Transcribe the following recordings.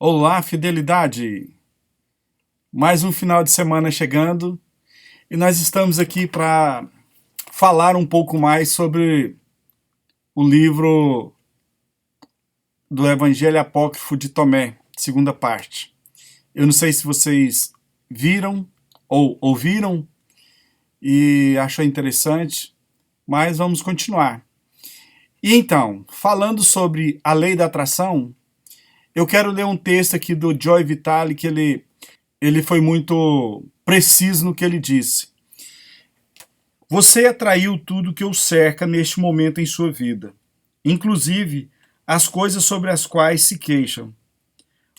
Olá, fidelidade! Mais um final de semana chegando e nós estamos aqui para falar um pouco mais sobre o livro do Evangelho Apócrifo de Tomé, segunda parte. Eu não sei se vocês viram ou ouviram e achou interessante, mas vamos continuar. E então, falando sobre a lei da atração, eu quero ler um texto aqui do Joy Vitale que ele foi muito preciso no que ele disse. Você atraiu tudo que o cerca neste momento em sua vida, inclusive as coisas sobre as quais se queixam.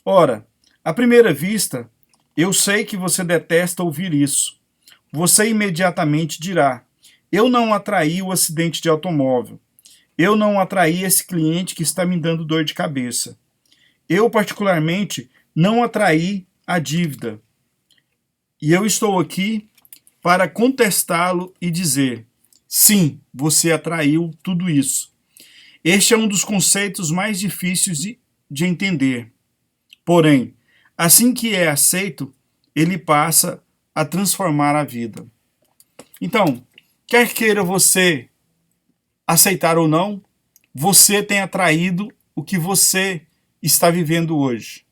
Ora, à primeira vista, eu sei que você detesta ouvir isso. Você imediatamente dirá: eu não atraí o acidente de automóvel. Eu não atraí esse cliente que está me dando dor de cabeça. Eu, particularmente, não atraí a dívida. E eu estou aqui para contestá-lo e dizer: sim, você atraiu tudo isso. Este é um dos conceitos mais difíceis de entender. Porém, assim que é aceito, ele passa a transformar a vida. Então, quer queira você aceitar ou não, você tem atraído o que você está vivendo hoje.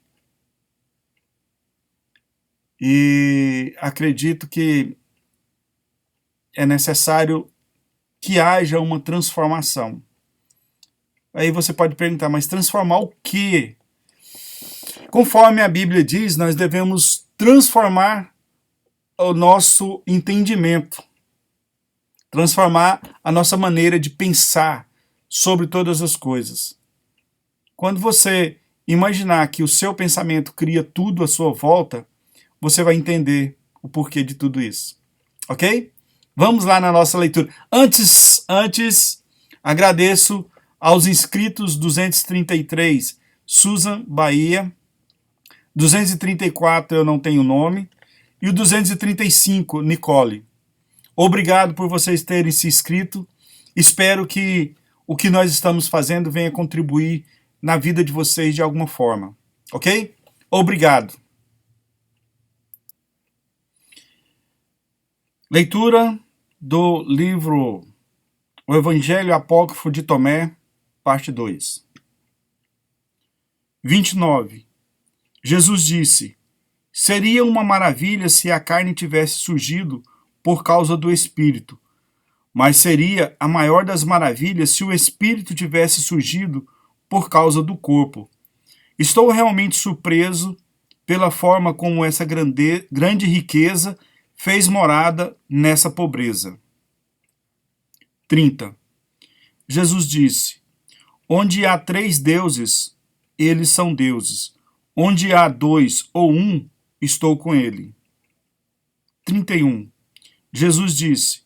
E acredito que é necessário que haja uma transformação. Aí você pode perguntar, mas transformar o quê? Conforme a Bíblia diz, nós devemos transformar o nosso entendimento, transformar a nossa maneira de pensar sobre todas as coisas. Quando você imaginar que o seu pensamento cria tudo à sua volta, você vai entender o porquê de tudo isso. Ok? Vamos lá na nossa leitura. Antes, agradeço aos inscritos 233, Susan Bahia, 234 eu não tenho nome, e o 235, Nicole. Obrigado por vocês terem se inscrito. Espero que o que nós estamos fazendo venha contribuir na vida de vocês de alguma forma. Ok? Obrigado. Leitura do livro O Evangelho Apócrifo de Tomé, parte 2. 29. Jesus disse: seria uma maravilha se a carne tivesse surgido por causa do Espírito, mas seria a maior das maravilhas se o Espírito tivesse surgido por causa do corpo. Estou realmente surpreso pela forma como essa grande riqueza fez morada nessa pobreza. 30. Jesus disse: onde há 3 deuses, eles são deuses. Onde há 2 ou 1, estou com ele. 31. Jesus disse: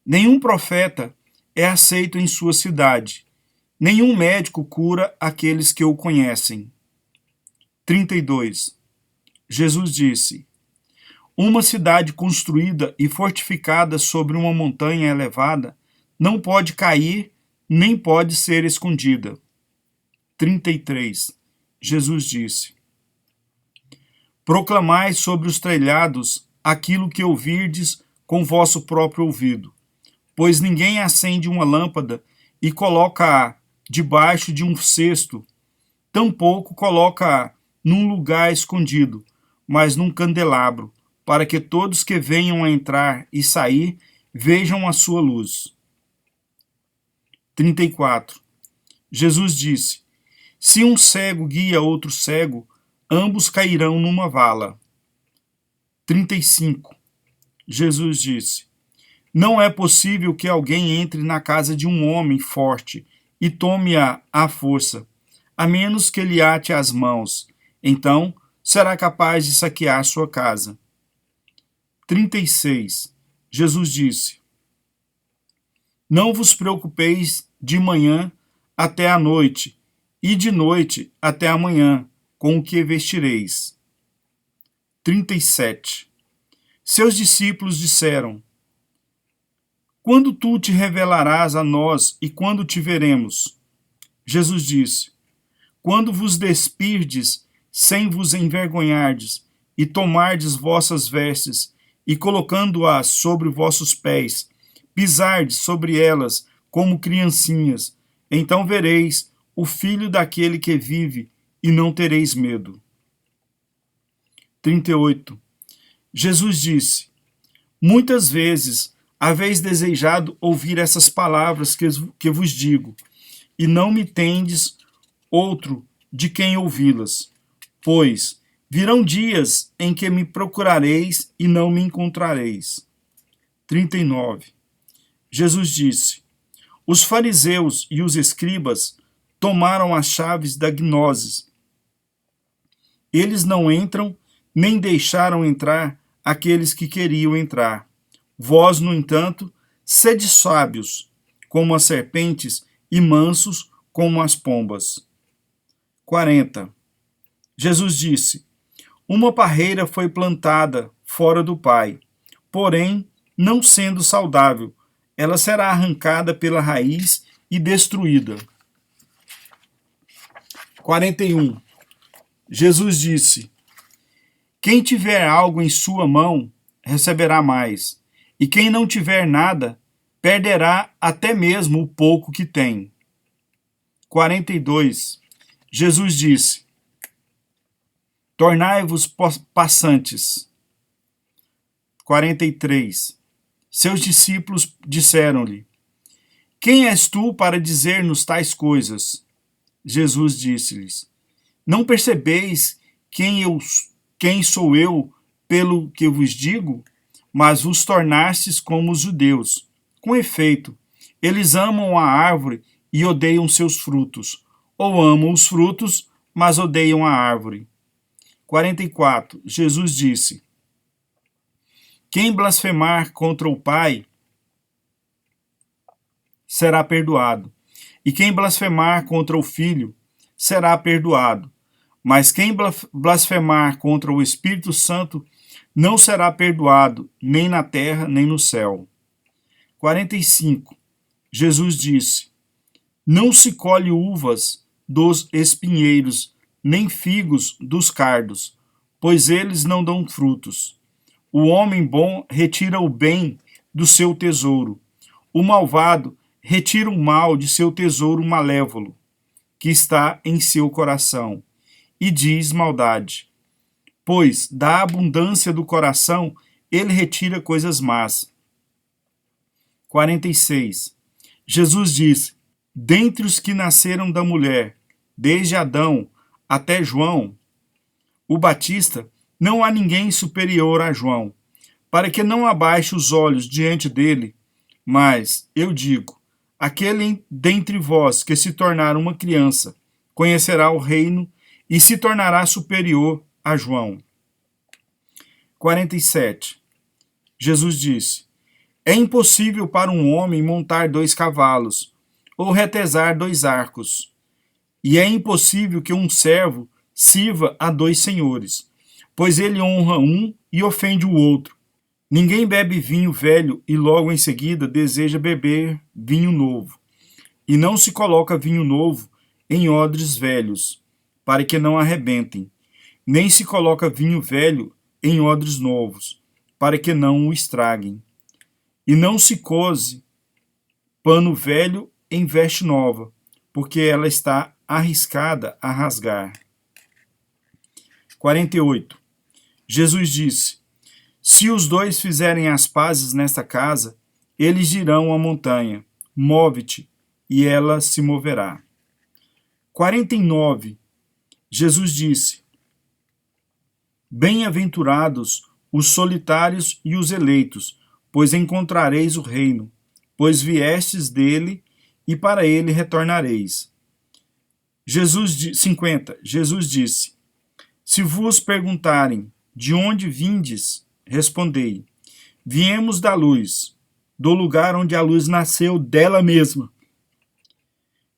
nenhum profeta é aceito em sua cidade. Nenhum médico cura aqueles que o conhecem. 32. Jesus disse: uma cidade construída e fortificada sobre uma montanha elevada não pode cair, nem pode ser escondida. 33. Jesus disse: proclamai sobre os telhados aquilo que ouvirdes com vosso próprio ouvido, pois ninguém acende uma lâmpada e coloca-a debaixo de um cesto, tampouco coloca-a num lugar escondido, mas num candelabro, para que todos que venham a entrar e sair vejam a sua luz. 34. Jesus disse: se um cego guia outro cego, ambos cairão numa vala. 35. Jesus disse: não é possível que alguém entre na casa de um homem forte e tome-a à força, a menos que lhe ate as mãos. Então será capaz de saquear sua casa. 36. Jesus disse: não vos preocupeis de manhã até a noite, e de noite até a manhã, com o que vestireis. 37. Seus discípulos disseram: quando tu te revelarás a nós e quando te veremos? Jesus disse: quando vos despirdes, sem vos envergonhardes, e tomardes vossas vestes, e colocando-as sobre vossos pés, pisardes sobre elas como criancinhas, então vereis o Filho daquele que vive, e não tereis medo. 38. Jesus disse: muitas vezes haveis desejado ouvir essas palavras que vos digo, e não me tendes outro de quem ouvi-las. Pois virão dias em que me procurareis e não me encontrareis. 39. Jesus disse: os fariseus e os escribas tomaram as chaves da gnose. Eles não entram, nem deixaram entrar aqueles que queriam entrar. Vós, no entanto, sede sábios, como as serpentes, e mansos como as pombas. 40. Jesus disse: uma parreira foi plantada fora do Pai, porém, não sendo saudável, ela será arrancada pela raiz e destruída. 41. Jesus disse: quem tiver algo em sua mão, receberá mais, e quem não tiver nada, perderá até mesmo o pouco que tem. 42. Jesus disse: tornai-vos passantes. 43. Seus discípulos disseram-lhe: quem és tu para dizer-nos tais coisas? Jesus disse-lhes: não percebeis quem sou eu pelo que vos digo? Mas vos tornastes como os judeus. Com efeito, eles amam a árvore e odeiam seus frutos, ou amam os frutos, mas odeiam a árvore. 44. Jesus disse: quem blasfemar contra o Pai será perdoado, e quem blasfemar contra o Filho será perdoado. Mas quem blasfemar contra o Espírito Santo não será perdoado, nem na terra, nem no céu. 45. Jesus disse: não se colhe uvas dos espinheiros, nem figos dos cardos, pois eles não dão frutos. O homem bom retira o bem do seu tesouro. O malvado retira o mal de seu tesouro malévolo, que está em seu coração, e diz maldade. Pois da abundância do coração ele retira coisas más. 46. Jesus disse: dentre os que nasceram da mulher, desde Adão até João, o Batista, não há ninguém superior a João, para que não abaixe os olhos diante dele. Mas, eu digo, aquele dentre vós que se tornar uma criança, conhecerá o reino e se tornará superior a João. 47. Jesus disse: é impossível para um homem montar 2 cavalos, ou retesar 2 arcos. E é impossível que um servo sirva a 2 senhores, pois ele honra um e ofende o outro. Ninguém bebe vinho velho e logo em seguida deseja beber vinho novo. E não se coloca vinho novo em odres velhos, para que não arrebentem. Nem se coloca vinho velho em odres novos, para que não o estraguem. E não se cose pano velho em veste nova, porque ela está arriscada a rasgar. 48. Jesus disse: se os 2 fizerem as pazes nesta casa, eles dirão à montanha: move-te, e ela se moverá. 49. Jesus disse: bem-aventurados os solitários e os eleitos, pois encontrareis o reino, pois viestes dele e para ele retornareis. 50. Jesus disse: se vos perguntarem de onde vindes, respondei: viemos da luz, do lugar onde a luz nasceu dela mesma.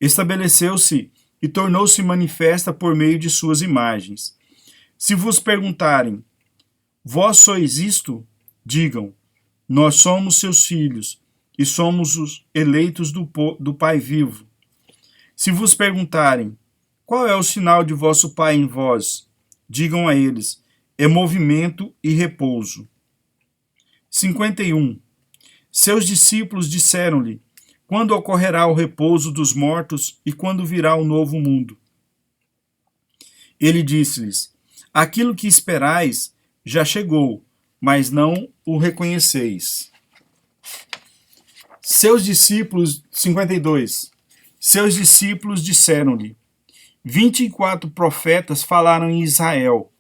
Estabeleceu-se e tornou-se manifesta por meio de suas imagens. Se vos perguntarem: vós sois isto? Digam: nós somos seus filhos, e somos os eleitos do Pai vivo. Se vos perguntarem: qual é o sinal de vosso Pai em vós? digam a eles: é movimento e repouso. 51. Seus discípulos disseram-lhe: quando ocorrerá o repouso dos mortos e quando virá o novo mundo? Ele disse-lhes: aquilo que esperais já chegou, mas não o reconheceis. Seus discípulos, 52. Seus discípulos disseram-lhe: 24 profetas falaram em Israel,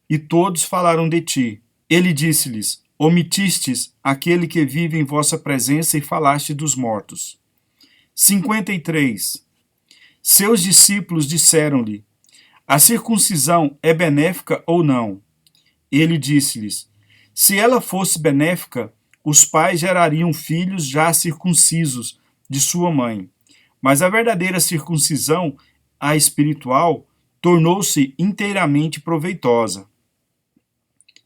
e todos falaram de ti. Ele disse-lhes: omitistes aquele que vive em vossa presença e falaste dos mortos. 53. Seus discípulos disseram-lhe: a circuncisão é benéfica ou não? Ele disse-lhes: se ela fosse benéfica, os pais gerariam filhos já circuncisos de sua mãe. Mas a verdadeira circuncisão, a espiritual, tornou-se inteiramente proveitosa.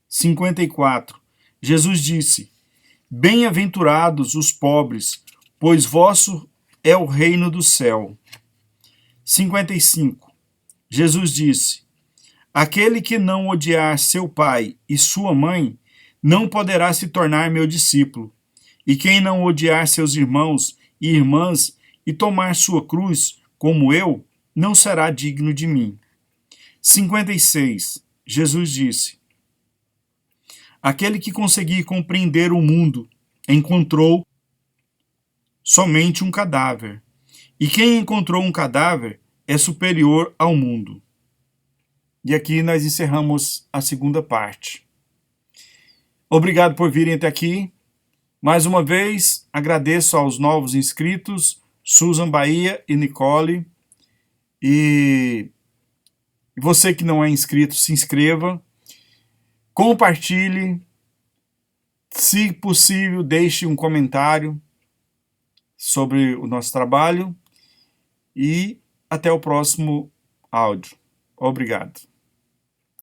54. Jesus disse: bem-aventurados os pobres, pois vosso é o reino do céu. 55. Jesus disse: aquele que não odiar seu pai e sua mãe, não poderá se tornar meu discípulo. E quem não odiar seus irmãos e irmãs e tomar sua cruz, como eu, não será digno de mim. 56. Jesus disse: aquele que conseguir compreender o mundo encontrou somente um cadáver. E quem encontrou um cadáver é superior ao mundo. E aqui nós encerramos a segunda parte. Obrigado por virem até aqui. Mais uma vez, agradeço aos novos inscritos, Susan Bahia e Nicole. E você que não é inscrito, se inscreva. Compartilhe. Se possível, deixe um comentário sobre o nosso trabalho. E até o próximo áudio. Obrigado.